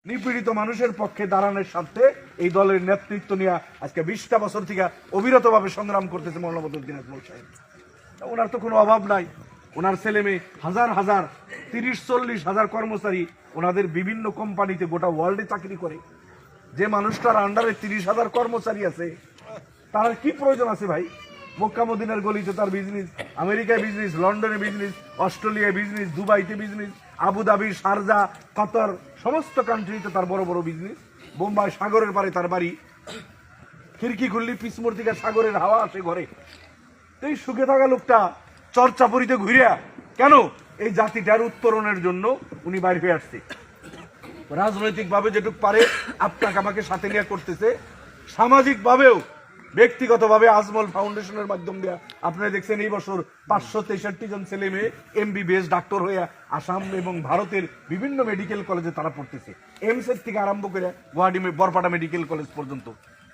নিপীড়িত মানুষের পক্ষে দাঁড়ানোর স্বার্থে এই দলের নেতৃত্ব নিয়ে আজকে 20টা বছর থেকে অবিরতভাবে সংগ্রাম করতেছে মৌলানা বদরুদ্দিন আজমল সাহেব। ওনার তো কোনো অভাব নাই। ওনার ছেলে মেয়ে হাজার হাজার 30-40 হাজার কর্মচারী ওনাদের বিভিন্ন কোম্পানিতে গোটা ওয়ার্ল্ডে চাকরি করে। যে মানুষটার আন্ডারে 30,000 কর্মচারী আছে, তার কি প্রয়োজন আছে ভাই? মক্কা মদিনার গলিতে তার বিজনেস, আমেরিকায় বিজনেস, লন্ডনে বিজনেস, অস্ট্রেলিয়ায় বিজনেস, দুবাইতে বিজনেস, আবুধাবি, শারজা, কাতার সমস্ত কান্ট্রিতে তার বড় বড় বিজনেস। বোম্বাই সাগরের পারে তার বাড়ি। খিড়কি খুললি পিসমোড় থেকে সাগরের হাওয়া আসে ঘরে। এই সুখে থাকা লোকটা চর্চাপুরিতে ঘুরিয়া কেন এই জাতিটার উত্তরণের জন্য উনি বাইরে হয়ে আসছে। রাজনৈতিক ভাবে যেটুক পারে আপনাকে আমাকে সাথে নিয়ে করতেছে, সামাজিক ভাবেও ব্যক্তিগতভাবে আজমল ফাউন্ডেশনের মাধ্যম দিয়ে আপনারা দেখছেন এই বছর 563 জন ছেলে মেয়ে MBBS ডাক্তার হয়ে আসাম এবং ভারতের বিভিন্ন মেডিকেল কলেজে তারা পড়তেছে। এমসের থেকে আরম্ভ করে গুয়াহাটি বরপাটা মেডিকেল কলেজ পর্যন্ত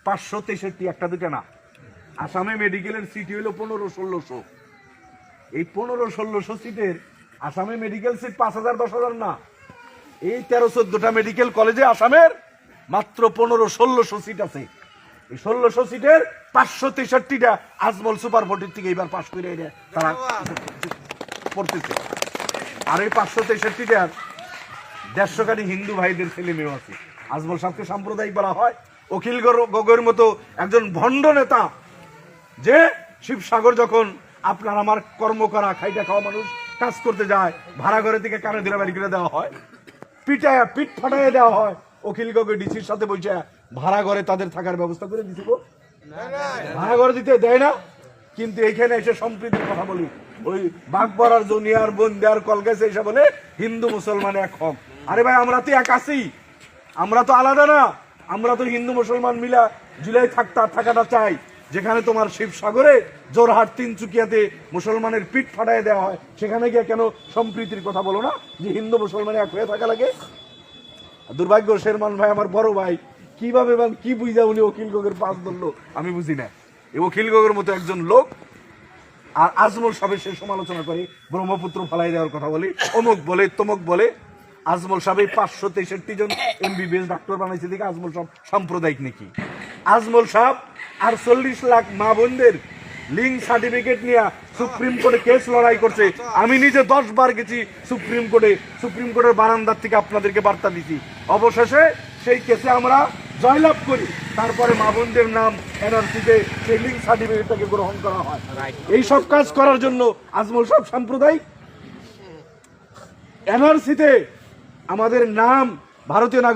563, একটা দুটা না। আসামে মেডিকেলের সিট হইল 1500-1600। এই 1500-1600 সিটের আসামে মেডিকেল সিট 5000-10,000 না। এই 13-14টা মেডিকেল কলেজে আসামের মাত্র 1500-1600 সিট আছে। এই 1600 সিটের 563টা আজমল সুপার 40 থেকে এবার পাশ করে তারা পড়তেছে। আর এই 563টার 150 খানি হিন্দু ভাইদের ছেলে মেয়ে আছে। আজমল সাহেবকে সাম্প্রদায়িক বলা হয়। অখিল গগৈর মতো একজন ভণ্ড নেতা, যে শিবসাগর যখন আপনার আমার কর্ম করা খাইটা খাওয়া মানুষ কাজ করতে যায়, ভাড়া ঘরে থেকে কানে ধরে বাড়ি করে দেওয়া হয়, পিঠ ফাটাইয়া দেওয়া হয়। অখিল গগৈ ডিসির সাথে বলছে ভাড়া ঘরে তাদের থাকার ব্যবস্থা করে দিতে, ভাড়া ঘরে দিতে দেয় না। কিন্তু এখানে এসে সম্প্রীতির কথা বলি, ওই বাগবরার জুনিয়র বন্দিয়ার কলকাছে এসে বলে হিন্দু মুসলমান এক হক। আরে ভাই, আমরা তো এক আছি, আমরা তো আলাদা না। আমরা তো হিন্দু মুসলমান মিলা জুলাই থাকাটা চাই। যেখানে তোমার শিবসাগরে, জোরহাট, তিনচুকিয়াতে মুসলমানের পিঠ ফাটাই দেওয়া হয়, সেখানে গিয়ে কেন সম্প্রীতির কথা বলো না, যে হিন্দু মুসলমান এক হয়ে থাকা লাগে? দুর্ভাগ্য শেরমান ভাই আমার বড় ভাই কিভাবে এবং কি বুঝা উনি অখিল গগৈর পাশ ধরলো আমি বুঝি না। এই অখিল গগৈর মতো একজন লোক আর আজমল সাহেবের সে সমালোচনা করে, ব্রহ্মপুত্র ফালাই দেওয়ার কথা বলে, অমুক বলে তমুক বলে। আজমল সাহেব 563 জন MBBS ডাক্তার বানাইছে দেখে আজমল সাহেব সাম্প্রদায়িক নাকি? আজমল সাহেব আর 40 লাখ মা বোনদের লিঙ্ক সার্টিফিকেট নিয়ে সুপ্রিম কোর্টে কেস লড়াই করছে। আমি নিজে 10 বার গেছি সুপ্রিম কোর্টের বারান্দার থেকে আপনাদেরকে বার্তা দিছি। অবশেষে সেই কেসে আমরা জয়লাভ করি। তারপরে মা বোনদের নাম NRC-তে সেই লিঙ্ক সার্টিফিকেটটাকে গ্রহণ করা হয়। এই সব কাজ করার জন্য আজমল সাহেব সাম্প্রদায়িক। NRC-তে আমাদের নাম ভারতীয় নাগরিক